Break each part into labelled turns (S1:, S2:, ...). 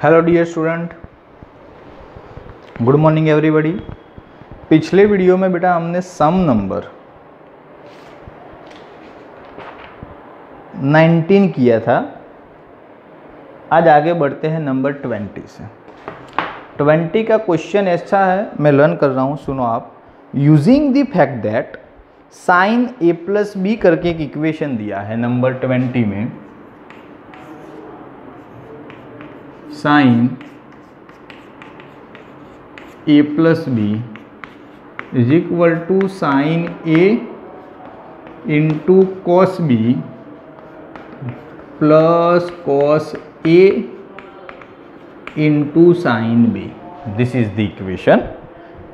S1: Hello dear student, good morning everybody. पिछले video में बेटा हमने सम नंबर 19 किया था। आज आगे बढ़ते हैं नंबर 20 से। 20 का क्वेश्चन ऐसा है, मैं लर्न कर रहा हूँ, सुनो आप। Using the fact that sine A plus B करके एक इक्वेशन दिया है नंबर 20 में। Sine A plus B is equal to sine A into cos B plus cos A into sine B. This is the equation.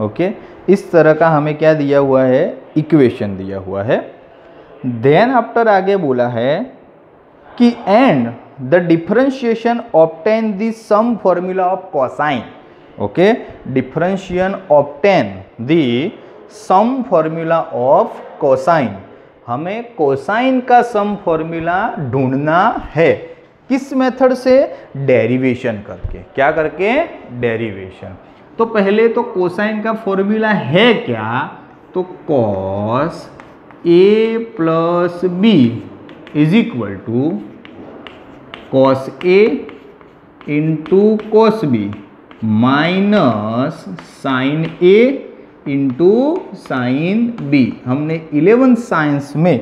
S1: Okay, इस तरह का हमें क्या दिया हुआ है, इक्वेशन दिया हुआ है। देन आफ्टर आगे बोला है कि and the differentiation obtain the sum formula of cosine. Okay, differentiation obtain the sum formula of cosine. हमें कोसाइन का सम फॉर्मूला ढूंढना है। किस मेथड से? डेरिवेशन करके। क्या करके? डेरिवेशन। तो पहले तो कोसाइन का फॉर्मूला है क्या? तो cos A plus B is equal to cos A into cos B minus sine A into sine B. हमने 11th साइंस में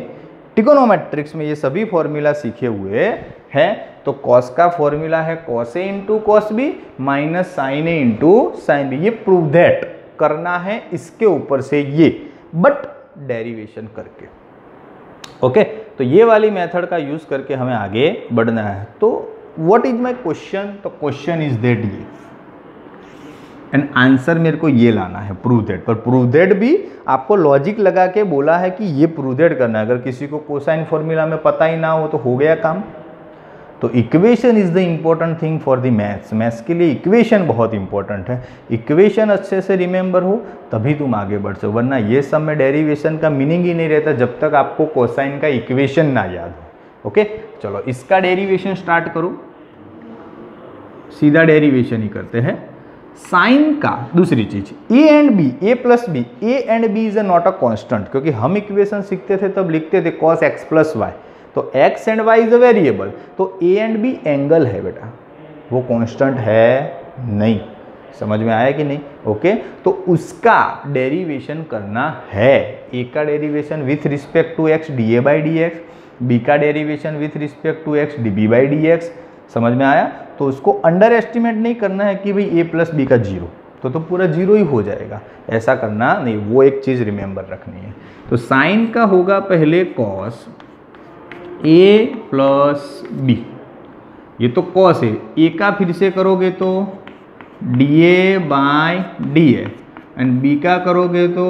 S1: ट्रिगोनोमेट्रिक्स में ये सभी फॉर्मूला सीखे हुए हैं। तो कॉस का फॉर्मूला है cos A into cos B minus sine A into sine B. ये प्रूव दैट करना है इसके ऊपर से ये, बट डेरिवेशन करके। ओके, तो ये वाली मेथड का यूज करके हमें आगे बढ़ना है। तो व्हाट इज माय क्वेश्चन? तो क्वेश्चन इज दैट ये, एंड आंसर मेरे को ये लाना है, प्रूव दैट। पर प्रूव दैट भी आपको लॉजिक लगा के बोला है कि ये प्रूव दैट करना है। अगर किसी को कोसाइन फॉर्मूला में पता ही ना हो तो हो गया काम। तो equation is the important thing for the maths. Maths के लिए इक्वेशन बहुत इंपॉर्टेंट है। इक्वेशन अच्छे से रिमेंबर हो तभी तुम आगे बढ़ सको, वरना ये सब में डेरिवेशन का मीनिंग ही नहीं रहता जब तक आपको कोसाइन का इक्वेशन ना याद हो। ओके, चलो इसका डेरिवेशन स्टार्ट करो। सीधा डेरिवेशन ही करते हैं। साइन का दूसरी चीज A and B, A plus B, A and B is not a constant, क्योंकि हम इक्वेशन सीखते थे तब लिखते थे cos x प्लस वाई। तो x and y is a variable, तो a एंड b एंगल है बेटा, वो कांस्टेंट है नहीं। समझ में आया कि नहीं? ओके, तो उसका डेरिवेशन करना है। a का derivation with respect to x dA by dx, b का derivation with respect to x dB by dx। समझ में आया? तो उसको अंडर एस्टिमेट नहीं करना है कि भाई a प्लस बी का जीरो, तो पूरा जीरो ही हो जाएगा, ऐसा करना नहीं। वो एक चीज़ रिमेंबर रखनी है। तो साइन का होगा पहले कॉस ए प्लस बी, ये तो कॉस है। ए का फिर से करोगे तो D A by D x, and B का करोगे तो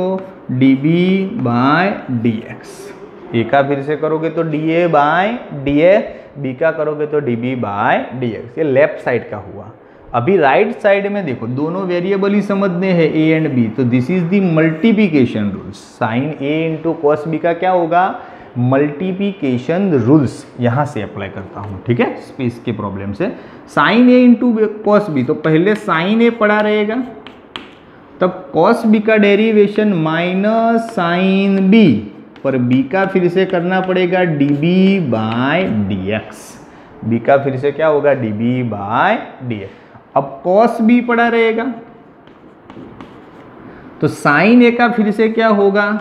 S1: D B by D x. A का फिर से करोगे तो D A by d A, B का करोगे तो D B by D x. ये लेफ्ट साइड का हुआ। अभी राइट साइड में देखो, दोनों वेरिएबल ही समझने हैं ए एंड बी, तो this is the multiplication rules. Sine A into cos B का क्या होगा? Multiplication rules. यहां से अप्लाई करता हूं, ठीक है, स्पेस के प्रॉब्लम से। Sine A into cos B, तो पहले साइन ए पड़ा रहेगा, तब कॉस बी का डेरिवेशन माइनस साइन बी, पर बी का फिर से करना पड़ेगा D B by D X. B का फिर से क्या होगा? D B by D X. अब कॉस बी पड़ा रहेगा, तो साइन ए का फिर से क्या होगा?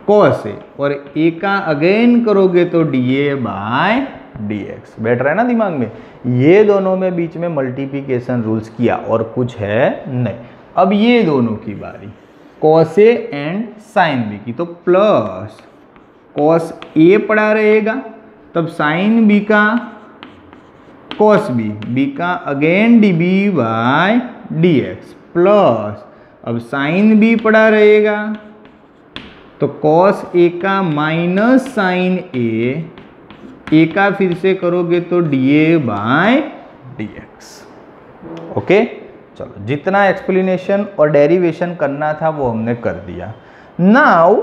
S1: कॉस ए, और ए का अगेन करोगे तो D A by D X. बैठ रहा है ना दिमाग में? ये दोनों में बीच में मल्टीप्लिकेशन रूल्स किया, और कुछ है नहीं। अब ये दोनों की बारी, cos A and sine B की, तो प्लस कॉस ए पड़ा रहेगा, तब साइन बी का कॉस बी, बी का again D B by D X, plus अब साइन बी पड़ा रहेगा, तो कॉस ए का माइनस साइन ए का फिर से करोगे तो D A by D X. Okay, चलो जितना एक्सप्लेनेशन और डेरिवेशन करना था वो हमने कर दिया। नाउ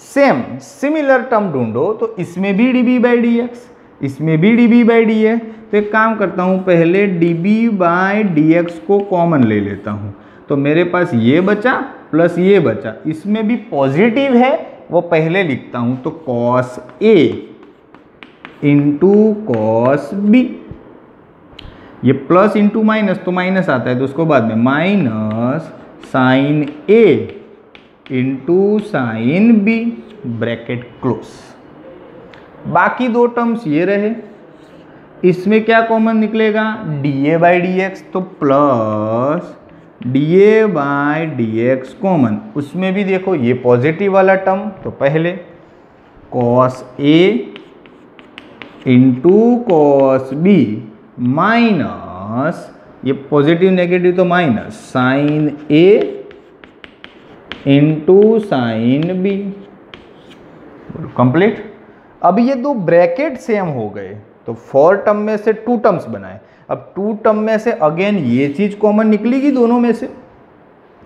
S1: सेम सिमिलर टर्म ढूंढो, तो इसमें भी D B by D X, इसमें भी डी बी बाई डी है। तो एक काम करता हूँ, पहले D B by D X को कॉमन ले लेता हूँ, तो मेरे पास ये बचा प्लस ये बचा, इसमें भी पॉजिटिव है वो पहले लिखता हूँ, तो cos A into cos B, ये प्लस इंटू माइनस तो माइनस आता है तो उसको बाद में minus sine A into sine B, bracket close. बाकी दो टर्म्स ये रहे, इसमें क्या कॉमन निकलेगा, d A by D x, तो plus D A by D x common, उसमें भी देखो ये पॉजिटिव वाला टर्म, तो पहले cos A into cos B minus, ये पॉजिटिव नेगेटिव तो minus sine A into sine B, complete. अब ये दो ब्रैकेट सेम हो गए, तो 4 टर्म में से 2 टर्म्स बनाए। अब 2 टर्म में से अगेन ये चीज कॉमन निकलेगी दोनों में से,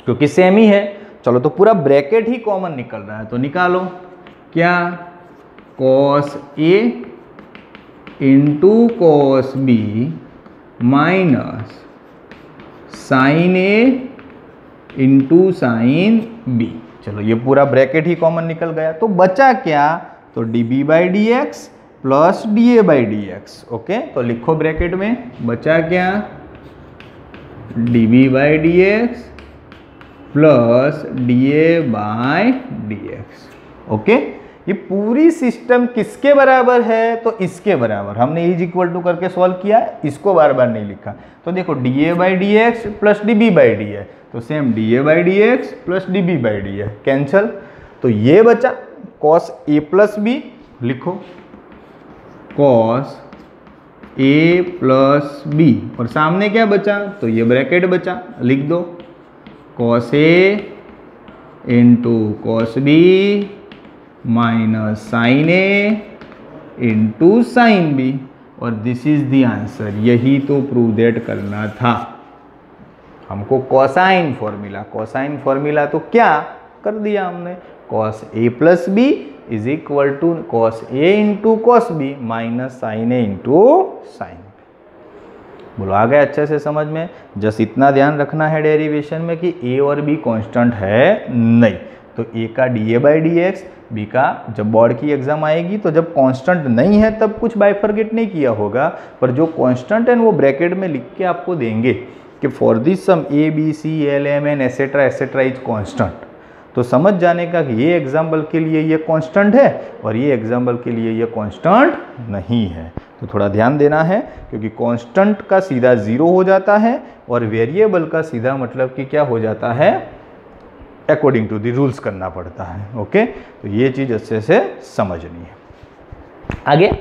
S1: क्योंकि सेम ही है। चलो तो पूरा ब्रैकेट ही कॉमन निकल रहा है, तो निकालो क्या, cos A into cos B minus sine A into sine B. चलो ये पूरा ब्रैकेट ही कॉमन निकल गया, तो बचा क्या, तो D B by D X plus D A by D X. Okay, तो लिखो ब्रैकेट में बचा क्या, D B by D X plus D A by D X. Okay, ये पूरी सिस्टम किसके बराबर है, तो इसके बराबर। हमने इज इक्वल टू करके सॉल्व किया, इसको बार बार नहीं लिखा। तो देखो D A by D X plus D B by D है, तो same D A by D X plus D B by D है, कैंसल। तो ये बचा कॉस ए प्लस बी, लिखो कॉस ए प्लस बी, और सामने क्या बचा, तो ये ब्रैकेट बचा, लिख दो cos A into cos B minus sine A into sine B, और दिस इज द आंसर। यही तो प्रूव दैट करना था हमको, कोसाइन फॉर्मूला। कोसाइन फॉर्मूला तो क्या कर दिया हमने, cos A plus B is equal to cos A into cos B minus sine A into sine B. बोलो आ गया अच्छे से समझ में। जस्ट इतना ध्यान रखना है डेरिवेशन में कि ए और बी कांस्टेंट है नहीं, तो ए का D A by D X, B का जब बोर्ड की एग्जाम आएगी तो जब कांस्टेंट नहीं है तब कुछ बाइफरगेट नहीं किया होगा, पर जो कांस्टेंट है वो ब्रैकेट में लिख के आपको देंगे कि for this sum A B C L M N etcetera etcetera is constant. तो समझ जाने का कि ये एग्जाम्पल के लिए ये कांस्टेंट है और ये एग्जाम्पल के लिए ये कांस्टेंट नहीं है। तो थोड़ा ध्यान देना है, क्योंकि कांस्टेंट का सीधा 0 हो जाता है और वेरिएबल का सीधा मतलब कि क्या हो जाता है, अकॉर्डिंग टू द रूल्स करना पड़ता है। ओके, तो ये चीज़ अच्छे से समझनी है। आगे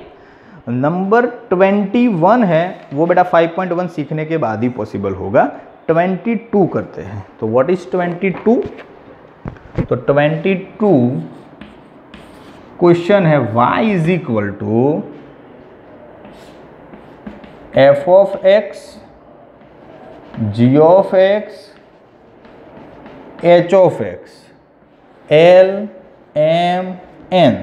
S1: नंबर 21 है, वो बेटा 5.1 सीखने के बाद ही पॉसिबल होगा। 22 करते हैं, तो व्हाट इज 22, तो 22 क्वेश्चन है y is equal to F of X G of X H of X L M N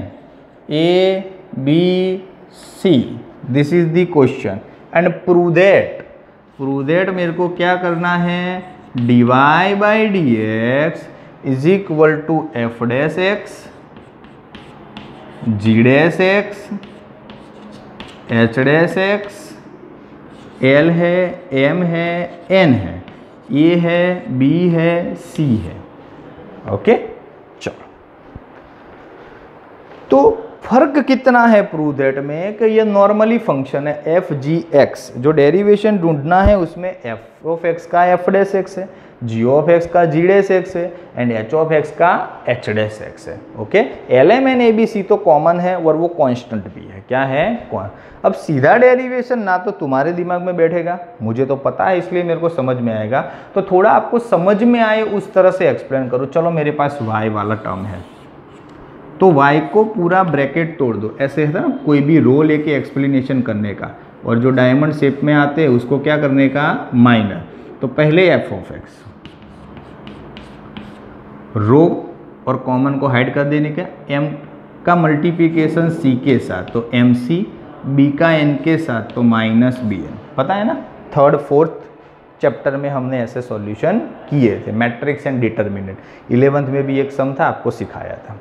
S1: A B C, this is the question and prove that मेरे को क्या करना है, D Y by D X is equal to F dash X G dash X H dash X, L है M है N है, A है B है सी है। ओके, चलो तो फर्क कितना है प्रूव दैट में कि ये नॉर्मली फंक्शन है एफ जी एक्स, जो डेरिवेशन ढूंढना है उसमें एफ ऑफ एक्स का एफ डैश एक्स है, जी ऑफ एक्स का जी डैश एक्स है एंड एच ऑफ एक्स का एच डैश एक्स है। Okay, L M N A B C तो कॉमन है और वो कांस्टेंट भी है, क्या है। अब सीधा डेरिवेशन ना तो तुम्हारे दिमाग में बैठेगा, मुझे तो पता है इसलिए मेरे को समझ में आएगा, तो थोड़ा आपको समझ में आए उस तरह से एक्सप्लेन करो। चलो मेरे पास y वाला टर्म है, तो y को पूरा ब्रैकेट तोड़ दो, ऐसे है ना, कोई भी रो लेके एक्सप्लेनेशन करने का, और जो डायमंड शेप में आते हैं उसको क्या करने का, माइनर। तो पहले एफ ऑफ एक्स, रो और कॉमन को हाइड कर देने का, m का मल्टीप्लिकेशन c के साथ, तो mc बी का एन के साथ तो माइनस बी एन, पता है ना, थर्ड फोर्थ चैप्टर में हमने ऐसे सॉल्यूशन किए थे, मैट्रिक्स एंड डिटर्मिनेंट। 11th में भी एक सम था, आपको सिखाया था।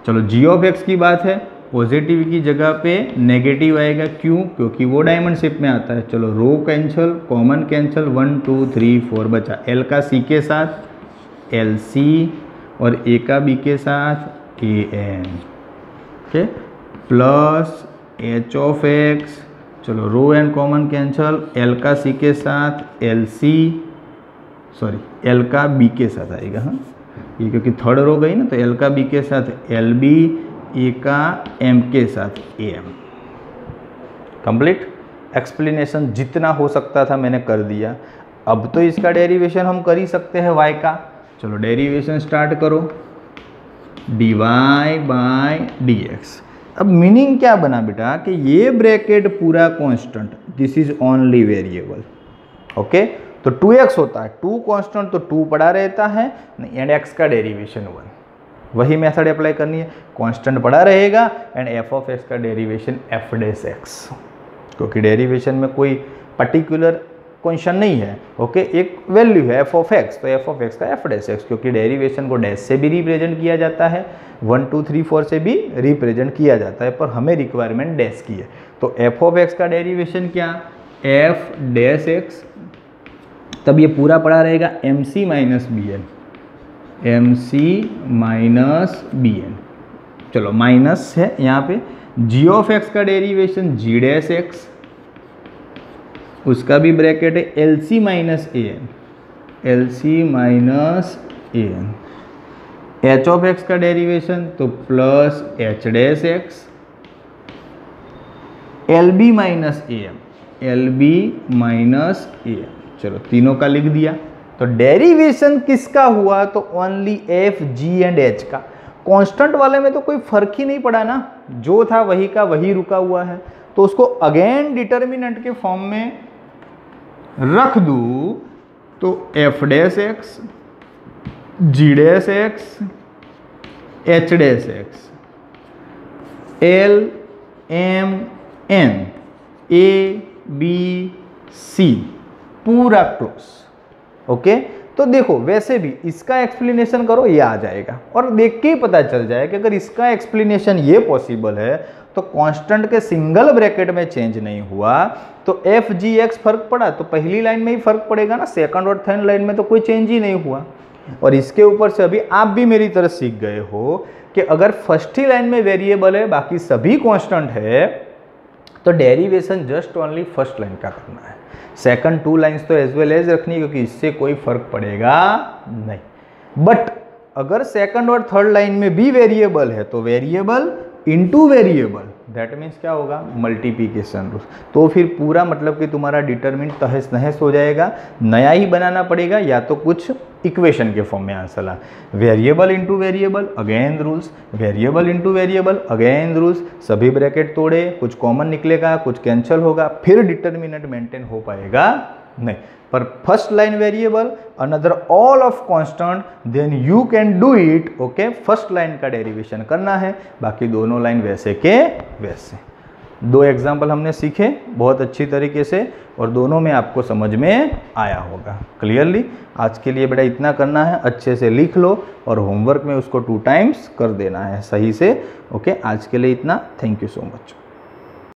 S1: चलो जी ऑफ एक्स की बात है, पॉजिटिव की जगह पे नेगेटिव आएगा, क्यों? क्योंकि वो डायमंड शेप में आता है। चलो रो कैंसल, कॉमन कैंसल, 1 2 3 4 बचा, एल का सी के साथ एल सी और ए का बी के साथ A N, okay, plus H of x, चलो row and common cancel, L का सी के साथ एल सी, सॉरी एल का बी के साथ आएगा, हाँ ये क्योंकि थर्ड रो गई ना, तो एल का बी के साथ एल बी, ए का एम के साथ ए एम। कंप्लीट एक्सप्लेनेशन जितना हो सकता था मैंने कर दिया। अब तो इसका डेरिवेशन हम कर ही सकते हैं y का। चलो डेरिवेशन स्टार्ट करो, dy बाय dx। अब मीनिंग क्या बना बेटा कि ये ब्रैकेट पूरा constant, this is only variable, okay. तो 2x होता है, 2 कांस्टेंट तो 2 पड़ा रहता है एंड x का डेरिवेशन 1, वही मेथड अप्लाई करनी है। कांस्टेंट पड़ा रहेगा एंड f ऑफ x का डेरिवेशन f डैश x, क्योंकि डेरिवेशन में कोई पर्टिकुलर क्वेश्चन नहीं है, ओके, एक वैल्यू है f ऑफ x, तो f ऑफ x का f डैश x, क्योंकि डेरिवेशन को डैश से भी रिप्रेजेंट किया जाता है, 1 2 3 4 से भी रिप्रेजेंट किया जाता है, पर हमें रिक्वायरमेंट डैश की है। तो f ऑफ x का डेरिवेशन क्या, f डैश x, तब ये पूरा पड़ा रहेगा mc minus B N, mc minus B N. चलो माइनस है यहाँ पे, g ऑफ x का डेरिवेशन g डैश x, उसका भी ब्रैकेट है LC minus A N, LC minus A N. h of x का डेरिवेशन तो plus h dash x, LB minus A M, LB minus A M. चलो तीनों का लिख दिया। तो डेरिवेशन किसका हुआ, तो only F G and H का। कांस्टेंट वाले में तो कोई फर्क ही नहीं पड़ा ना, जो था वही का वही रुका हुआ है, तो उसको अगेन डिटर्मिनेंट के फॉर्म में रख दूं तो F dash X, G dash X, H dash X, L M N A B C पूरा क्लोज, ओके। तो देखो वैसे भी इसका एक्सप्लेनेशन करो, ये आ जाएगा और देख के ही पता चल जाए कि अगर इसका एक्सप्लेनेशन ये पॉसिबल है तो कांस्टेंट के सिंगल ब्रैकेट में चेंज नहीं हुआ तो एफ जी एक्स फर्क पड़ा तो पहली लाइन में ही फर्क पड़ेगा ना, सेकंड और थर्ड लाइन में तो कोई चेंज ही नहीं हुआ। और इसके ऊपर से अभी आप भी मेरी तरह सीख गए हो कि अगर फर्स्ट ही लाइन में वेरिएबल है बाकी सभी कांस्टेंट है तो derivation just only first line का करना है, सेकंड 2 लाइन्स तो एज वेल एज रखनी है क्योंकि इससे कोई फर्क पड़ेगा नहीं। बट अगर सेकंड और थर्ड लाइन में भी वेरिएबल है तो variable into variable, that means क्या होगा, मल्टीप्लिकेशन रूल। तो फिर पूरा मतलब कि तुम्हारा डिटरमिनेंट तहस नहस हो जाएगा, नया ही बनाना पड़ेगा या तो कुछ इक्वेशन के फॉर्म में आंसर ला। Variable into variable again rules, variable into variable again rules, सभी ब्रैकेट तोड़े, कुछ कॉमन निकलेगा कुछ कैंसिल होगा, फिर डिटरमिनेंट मेंटेन हो पाएगा नहीं। पर first line variable another all of constant then you can do it, okay. First line का डेरिवेशन करना है, बाकी दोनों लाइन वैसे के वैसे। 2 एग्जाम्पल हमने सीखे बहुत अच्छी तरीके से और दोनों में आपको समझ में आया होगा क्लियरली। आज के लिए बेटा इतना करना है, अच्छे से लिख लो और होमवर्क में उसको 2 टाइम्स कर देना है सही से, ओके। आज के लिए इतना, थैंक यू सो मच।